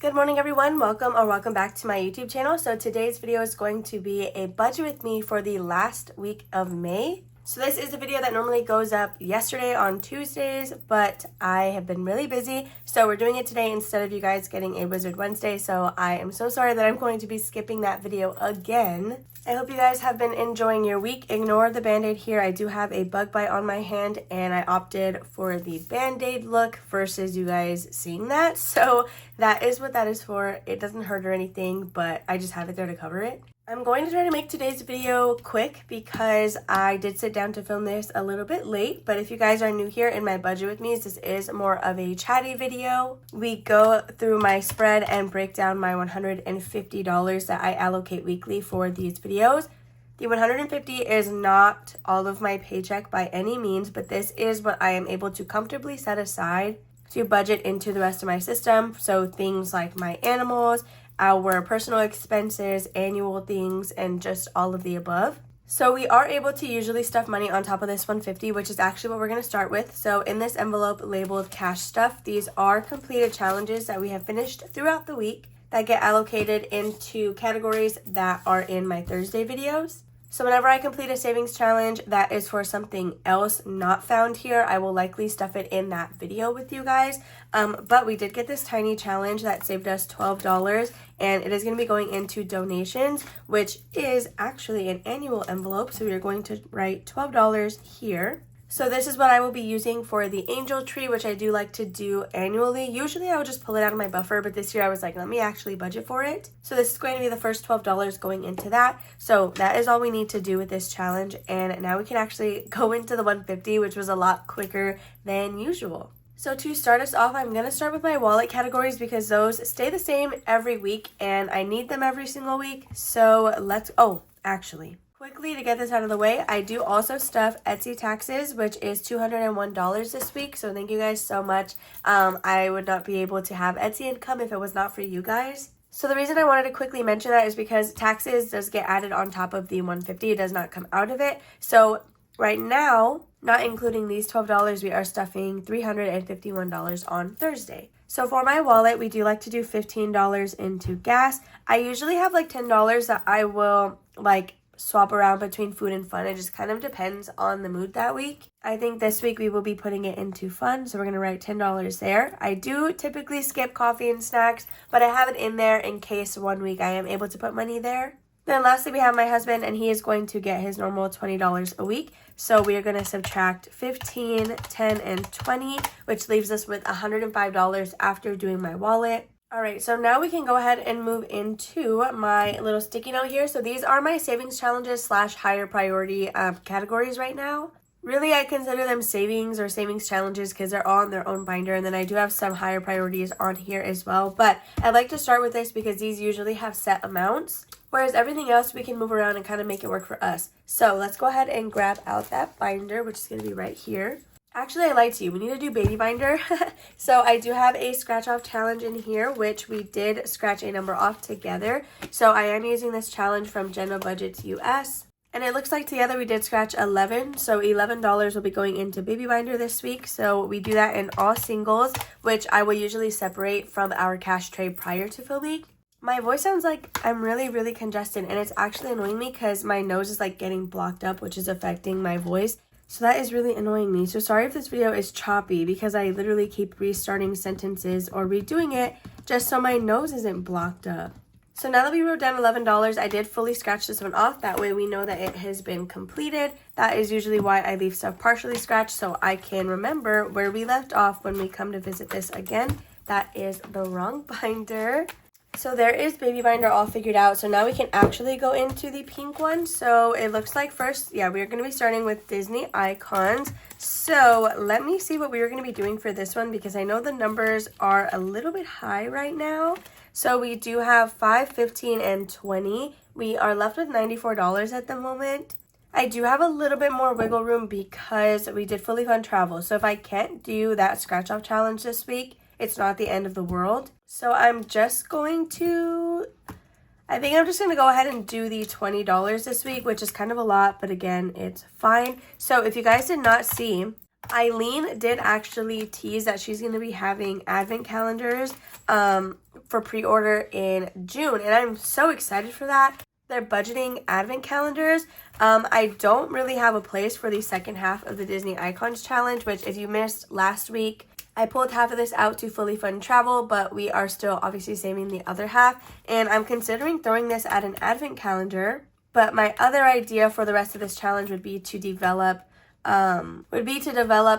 Good morning everyone, welcome back to my YouTube channel. So today's video is going to be a budget with me for the last week of May. So this is a video that normally goes up yesterday on Tuesdays, but I have been really busy, so we're doing it today instead of you guys getting a Wizard Wednesday. So I am so sorry that I'm going to be skipping that video again. I hope you guys have been enjoying your week. Ignore the band-aid here. I do have a bug bite on my hand and I opted for the band-aid look versus you guys seeing that. So that is what that is for. It doesn't hurt or anything, but I just have it there to cover it. I'm going to try to make today's video quick because I did sit down to film this a little bit late, but if you guys are new here in my budget with me, this is more of a chatty video. We go through my spread and break down my $150 that I allocate weekly for these videos. The $150 is not all of my paycheck by any means, but this is what I am able to comfortably set aside to budget into the rest of my system. So things like my animals, our personal expenses, annual things, and just all of the above. So we are able to usually stuff money on top of this $150, which is actually what we're going to start with. So in this envelope labeled cash stuff, these are completed challenges that we have finished throughout the week that get allocated into categories that are in my Thursday videos. So whenever I complete a savings challenge that is for something else not found here, I will likely stuff it in that video with you guys. But we did get this tiny challenge that saved us $12, and it is going to be going into donations, which is actually an annual envelope. So we are going to write $12 here. So this is what I will be using for the angel tree, which I do like to do annually. Usually I would just pull it out of my buffer, but this year I was like, let me actually budget for it. So this is going to be the first $12 going into that. So that is all we need to do with this challenge. And now we can actually go into the $150, which was a lot quicker than usual. So to start us off, I'm going to start with my wallet categories because those stay the same every week and I need them every single week. So quickly to get this out of the way, I do also stuff Etsy taxes, which is $201 this week. So thank you guys so much. I would not be able to have Etsy income if it was not for you guys. So the reason I wanted to quickly mention that is because taxes does get added on top of the $150. It does not come out of it. So right now, not including these $12, we are stuffing $351 on Thursday. So for my wallet, we do like to do $15 into gas. I usually have like $10 that I will swap around between food and fun. It just kind of depends on the mood that week. I think this week we will be putting it into fun, so we're going to write $10 there. I do typically skip coffee and snacks, but I have it in there in case one week I am able to put money there. Then lastly, we have my husband, and he is going to get his normal $20 a week. So we are going to subtract 15, 10, and 20, which leaves us with $105 after doing my wallet. All right, so now we can go ahead and move into my little sticky note here. So these are my savings challenges / higher priority categories right now. Really, I consider them savings or savings challenges because they're all in their own binder. And then I do have some higher priorities on here as well. But I like to start with this because these usually have set amounts, whereas everything else we can move around and kind of make it work for us. So let's go ahead and grab out that binder, which is going to be right here. Actually, I lied to you. We need to do baby binder. So I do have a scratch off challenge in here, which we did scratch a number off together. So I am using this challenge from Jenna Budgets US. And it looks like together we did scratch 11. So $11 will be going into baby binder this week. So we do that in all singles, which I will usually separate from our cash tray prior to filming. My voice sounds like I'm really congested, and it's actually annoying me because my nose is getting blocked up, which is affecting my voice. So that is really annoying me. So sorry if this video is choppy because I literally keep restarting sentences or redoing it just so my nose isn't blocked up. So now that we wrote down $11, I did fully scratch this one off. That way we know that it has been completed. That is usually why I leave stuff partially scratched so I can remember where we left off when we come to visit this again. That is the wrong binder. So there is baby binder all figured out. So now we can actually go into the pink one. So it looks like first, we're going to be starting with Disney icons. So let me see what we were going to be doing for this one because I know the numbers are a little bit high right now. So we do have 5, 15, and 20. We are left with $94 at the moment. I do have a little bit more wiggle room because we did fully fund travel. So if I can't do that scratch off challenge this week, it's not the end of the world. So I'm just going to, I think I'm just going to go ahead and do the $20 this week, which is kind of a lot, but again, it's fine. So if you guys did not see, Eileen did actually tease that she's going to be having advent calendars for pre-order in June, and I'm so excited for that. They're budgeting advent calendars. I don't really have a place for the second half of the Disney Icons Challenge, which if you missed last week, I pulled half of this out to fully fund travel, but we are still obviously saving the other half, and I'm considering throwing this at an advent calendar. But my other idea for the rest of this challenge would be to develop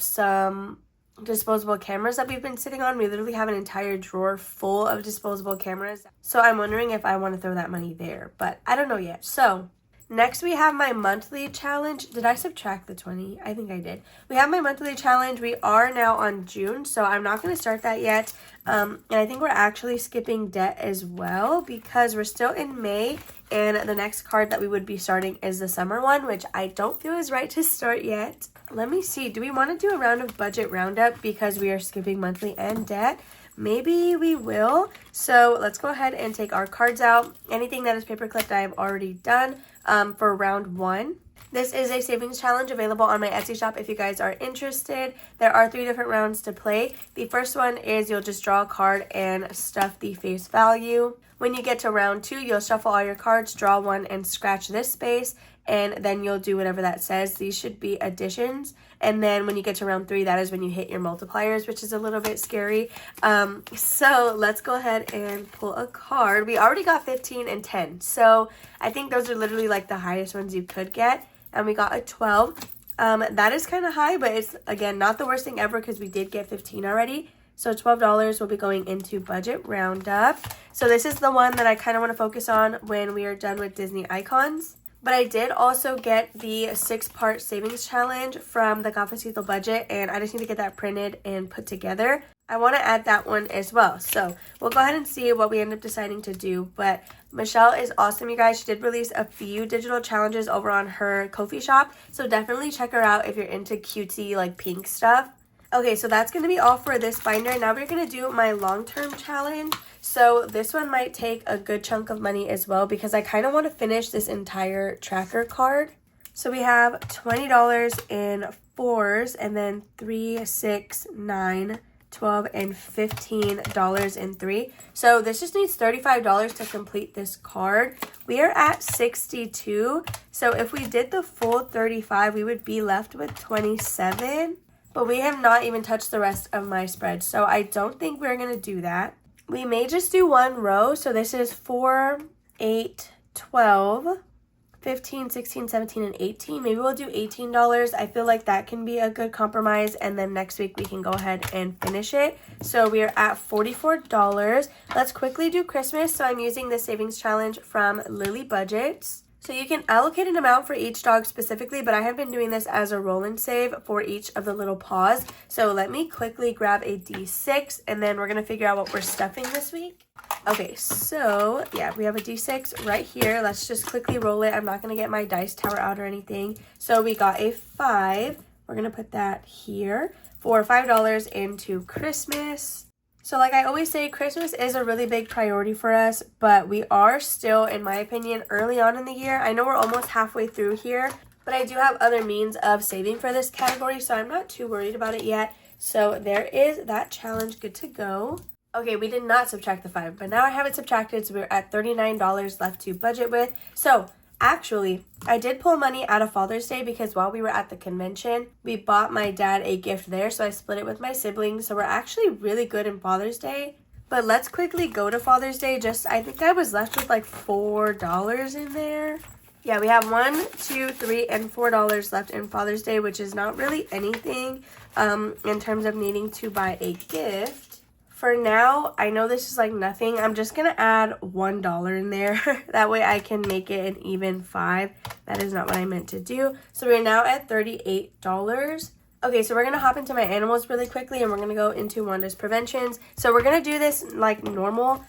some disposable cameras that we've been sitting on. We literally have an entire drawer full of disposable cameras. So I'm wondering if I want to throw that money there, but I don't know yet. So next we have my monthly challenge. Did I subtract the 20? I think I did. We have my monthly challenge. We are now on June, so I'm not going to start that yet. And I think we're actually skipping debt as well because we're still in May, and the next card that we would be starting is the summer one, which I don't feel is right to start yet. Let me see. Do we want to do a round of budget roundup because we are skipping monthly and debt? Maybe we will. So let's go ahead and take our cards out. Anything that is paper clipped, I have already done for round 1. This is a savings challenge available on my Etsy shop if you guys are interested. There are 3 different rounds to play. The first one is you'll just draw a card and stuff the face value. When you get to round 2, you'll shuffle all your cards, draw one, and scratch this space, and then you'll do whatever that says. These should be additions. And then when you get to round 3, that is when you hit your multipliers, which is a little bit scary. So let's go ahead and pull a card. We already got 15 and 10. So I think those are literally like the highest ones you could get. And we got a 12. That is kind of high, but it's, again, not the worst thing ever because we did get 15 already. So $12 will be going into budget roundup. So this is the one that I kind of want to focus on when we are done with Disney Icons. But I did also get the 6-part savings challenge from the Cafecito budget, and I just need to get that printed and put together. I want to add that one as well. So we'll go ahead and see what we end up deciding to do. But Michelle is awesome, you guys. She did release a few digital challenges over on her Ko-fi shop. So definitely check her out if you're into cutesy, like pink stuff. Okay, so that's going to be all for this binder. Now we're going to do my long-term challenge. So this one might take a good chunk of money as well because I kind of want to finish this entire tracker card. So we have $20 in 4s and then 3, 6, 9, 12, and $15 in 3. So this just needs $35 to complete this card. We are at 62. So if we did the full 35, we would be left with 27. But we have not even touched the rest of my spread. So I don't think we're going to do that. We may just do one row. So this is 4, 8, 12, 15, 16, 17, and 18. Maybe we'll do $18. I feel like that can be a good compromise. And then next week we can go ahead and finish it. So we are at $44. Let's quickly do Christmas. So I'm using the savings challenge from Lily Budgets. So you can allocate an amount for each dog specifically, but I have been doing this as a roll and save for each of the little paws. So let me quickly grab a D6 and then we're going to figure out what we're stuffing this week. Okay, so yeah, we have a D6 right here. Let's just quickly roll it. I'm not going to get my dice tower out or anything. So we got a 5. We're going to put that here for $5 into Christmas. So like I always say, Christmas is a really big priority for us, but we are still, in my opinion, early on in the year. I know we're almost halfway through here, but I do have other means of saving for this category, so I'm not too worried about it yet. So there is that challenge good to go. Okay, we did not subtract the 5, but now I have it subtracted, so we're at $39 left to budget with. So actually, I did pull money out of Father's Day because while we were at the convention, we bought my dad a gift there, so I split it with my siblings. So we're actually really good in Father's Day. But let's quickly go to Father's Day. I think I was left with like $4 in there. Yeah, we have $1, $2, $3, and $4 left in Father's Day, which is not really anything in terms of needing to buy a gift. For now, I know this is like nothing. I'm just going to add $1 in there. That way I can make it an even 5. That is not what I meant to do. So we're now at $38. Okay, so we're going to hop into my animals really quickly and we're going to go into Wanda's preventions. So we're going to do this like normal,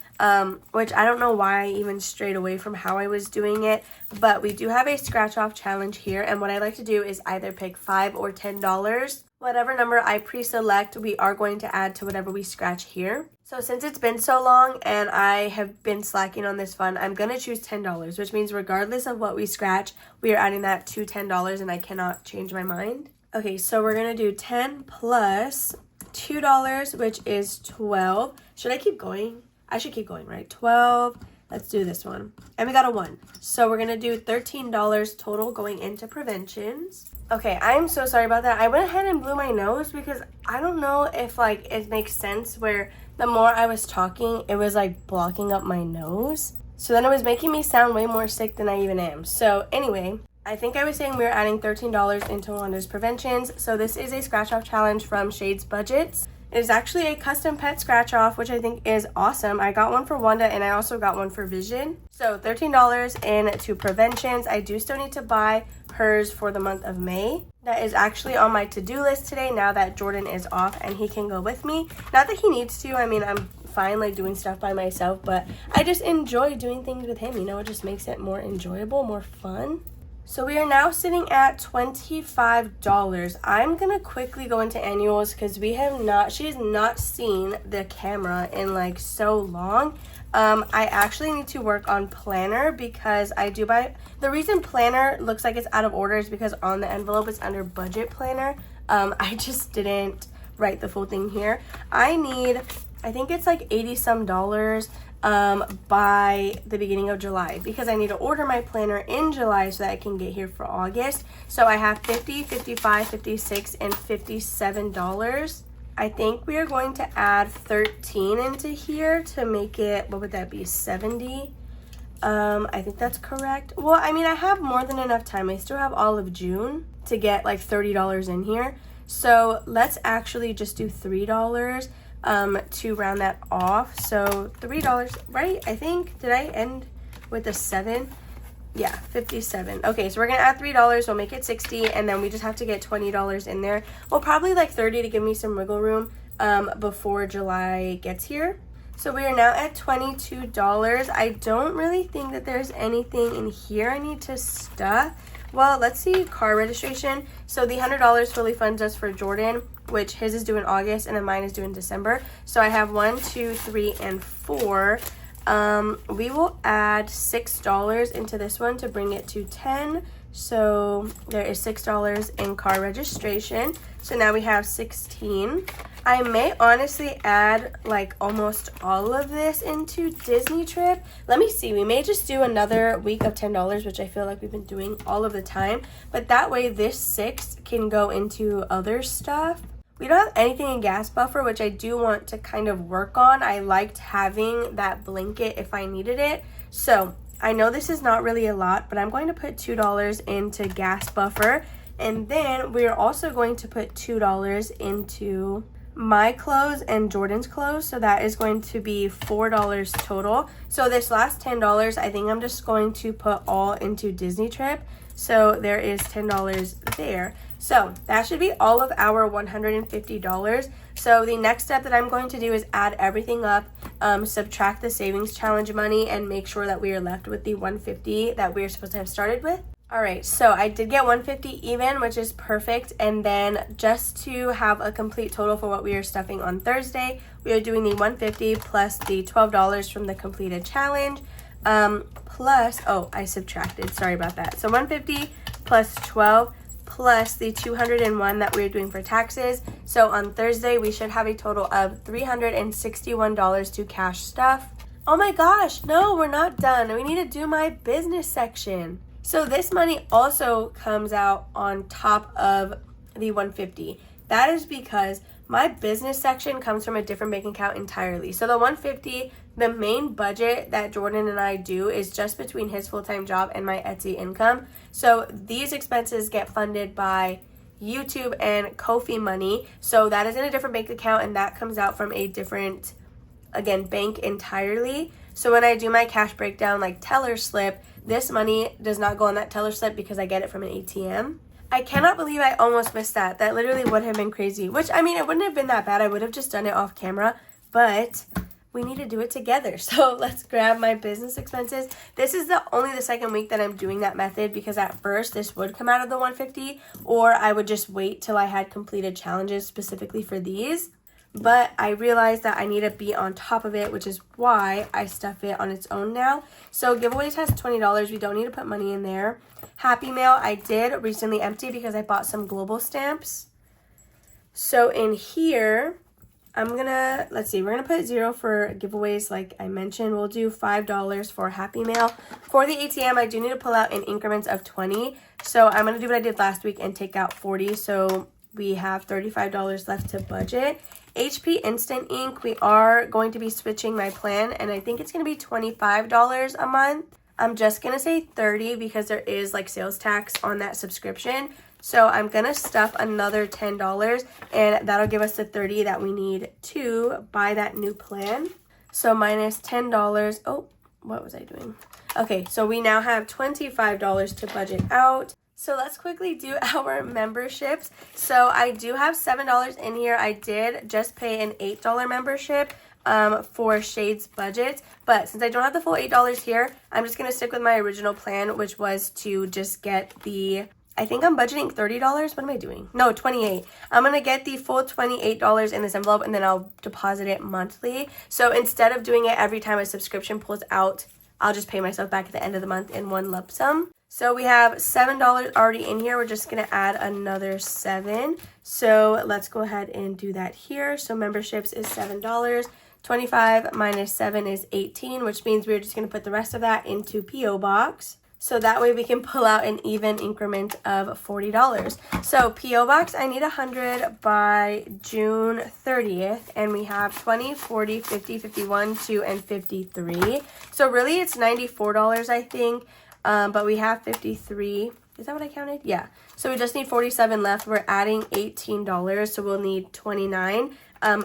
which I don't know why I even strayed away from how I was doing it. But we do have a scratch off challenge here. And what I like to do is either pick $5 or $10. Whatever number I pre-select, we are going to add to whatever we scratch here. So since it's been so long and I have been slacking on this fun, I'm going to choose $10, which means regardless of what we scratch, we are adding that to $10 and I cannot change my mind. Okay, so we're gonna do 10 plus $2, which is 12. Should I keep going? I should keep going, right? 12. Let's do this one. And we got a 1. So we're gonna do $13 total going into preventions. Okay, I'm so sorry about that. I went ahead and blew my nose because I don't know if like it makes sense where the more I was talking, it was like blocking up my nose. So then it was making me sound way more sick than I even am. So anyway, I think I was saying we were adding $13 into Wanda's preventions. So this is a scratch off challenge from Shade's Budgets. It is actually a custom pet scratch off, which I think is awesome. I got one for Wanda and I also got one for Vision. So $13 into preventions. I do still need to buy hers for the month of May. That is actually on my to-do list today now that Jordan is off and he can go with me. Not that he needs to. I mean, I'm fine like doing stuff by myself, but I just enjoy doing things with him. You know, it just makes it more enjoyable, more fun. So we are now sitting at $25. I'm gonna quickly go into annuals because she has not seen the camera in like so long. I actually need to work on planner because the reason planner looks like it's out of order is because on the envelope it's under budget planner. I just didn't write the full thing here. I think it's like 80 some dollars by the beginning of July because I need to order my planner in July so that I can get here for August. So I have $50, $55, $56, and $57. I think we are going to add 13 into here to make it, what would that be, 70? I think that's correct. Well, I mean, I have more than enough time. I still have all of June to get like $30 in here. So let's actually just do $3 to round that off. So $3, right? I think, did I end with a 7? Yeah, 57. Okay, so we're gonna add $3, we'll make it 60, and then we just have to get $20 in there. Well, probably like 30 to give me some wiggle room before July gets here. So we are now at $22. I don't really think that there's anything in here I need to stuff. Well, let's see, car registration. So the $100 fully funds us for Jordan, which his is due in August and then mine is due in December. So I have 1, 2, 3, and 4. We will add $6 into this one to bring it to 10. So there is $6 in car registration. So now we have 16. I may honestly add like almost all of this into Disney trip. Let me see. We may just do another week of $10, which I feel like we've been doing all of the time. But that way this 6 can go into other stuff. We don't have anything in gas buffer, which I do want to kind of work on. I liked having that blanket if I needed it. So I know this is not really a lot, but I'm going to put $2 into gas buffer. And then we're also going to put $2 into my clothes and Jordan's clothes. So that is going to be $4 total. So this last $10, I think I'm just going to put all into Disney trip. So there is $10 there. So that should be all of our $150. So the next step that I'm going to do is add everything up, subtract the savings challenge money, and make sure that we are left with the $150 that we're supposed to have started with. All right, so I did get $150 even, which is perfect. And then just to have a complete total for what we are stuffing on Thursday, we are doing the $150 plus the $12 from the completed challenge, plus, oh, I subtracted, sorry about that. So $150 plus 12 plus the $201 that we're doing for taxes. So on Thursday, we should have a total of $361 to cash stuff. Oh my gosh, no, we're not done. We need to do my business section. So this money also comes out on top of the $150. That is because my business section comes from a different bank account entirely. So the $150, the main budget that Jordan and I do is just between his full-time job and my Etsy income. So these expenses get funded by YouTube and Ko-fi money. So that is in a different bank account and that comes out from a different, again, bank entirely. So when I do my cash breakdown, like teller slip, this money does not go on that teller slip because I get it from an ATM. I cannot believe I almost missed that. That literally would have been crazy. Which, I mean, it wouldn't have been that bad. I would have just done it off camera. But we need to do it together. So let's grab my business expenses. This is only the second week that I'm doing that method because at first this would come out of the $150 or I would just wait till I had completed challenges specifically for these. but I realized that I need to be on top of it, which is why I stuff it on its own now. So giveaways has $20. We don't need to put money in there. Happy Mail I did recently empty because I bought some global stamps. So in here, let's see, we're gonna put 0 for giveaways like I mentioned. We'll do $5 for Happy Mail. For the ATM, I do need to pull out in increments of 20. So I'm gonna do what I did last week and take out 40. So we have $35 left to budget. HP Instant Ink, we are going to be switching my plan, and I think it's going to be $25 a month. I'm just going to say 30 because there is like sales tax on that subscription. So I'm going to stuff another $10, and that'll give us the 30 that we need to buy that new plan. So minus $10. Oh, what was I doing? Okay, so we now have $25 to budget out. So let's quickly do our memberships. So I do have $7 in here. I did just pay an $8 membership for Shade's Budget. But since I don't have the full $8 here, I'm just going to stick with my original plan, which was to just get the, I think I'm budgeting $30. What am I doing? No, $28. I'm going to get the full $28 in this envelope, and then I'll deposit it monthly. So instead of doing it every time a subscription pulls out, I'll just pay myself back at the end of the month in one lump sum. So we have $7 already in here. We're just going to add another 7. So let's go ahead and do that here. So memberships is $7. 25 minus 7 is 18, which means we're just going to put the rest of that into P.O. Box. So that way we can pull out an even increment of $40. So P.O. Box, I need 100 by June 30th. And we have 20, 40, 50, 51, 2, and 53. So really it's $94, I think. But we have 53. Is that what I counted? Yeah. So we just need 47 left. We're adding $18. So we'll need 29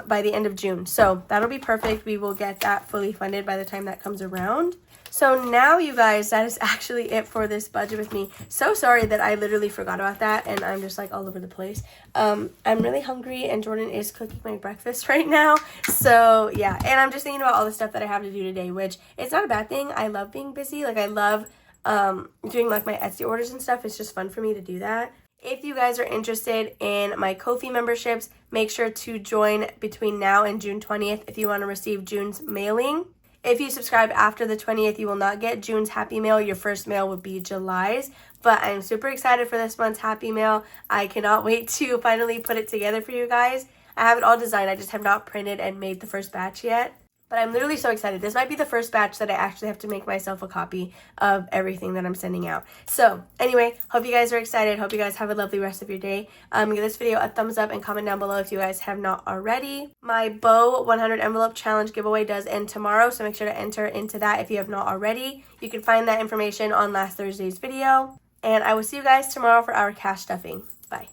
by the end of June. So that'll be perfect. We will get that fully funded by the time that comes around. So now, you guys, that is actually it for this budget with me. So sorry that I literally forgot about that and I'm just like all over the place. I'm really hungry and Jordan is cooking my breakfast right now. So yeah, and I'm just thinking about all the stuff that I have to do today, which it's not a bad thing. I love being busy. Like I love doing like my Etsy orders and stuff. It's just fun for me to do that. If you guys are interested in my Ko-fi memberships, make sure to join between now and June 20th if you want to receive June's mailing. If you subscribe after the 20th, you will not get June's Happy Mail. Your first mail would be July's. But I'm super excited for this month's Happy Mail. I cannot wait to finally put it together for you guys. I have it all designed. I just have not printed and made the first batch yet. But I'm literally so excited. This might be the first batch that I actually have to make myself a copy of everything that I'm sending out. So anyway, hope you guys are excited. Hope you guys have a lovely rest of your day. Give this video a thumbs up and comment down below if you guys have not already. My Bow 100 envelope challenge giveaway does end tomorrow, so make sure to enter into that if you have not already. You can find that information on last Thursday's video. And I will see you guys tomorrow for our cash stuffing. Bye.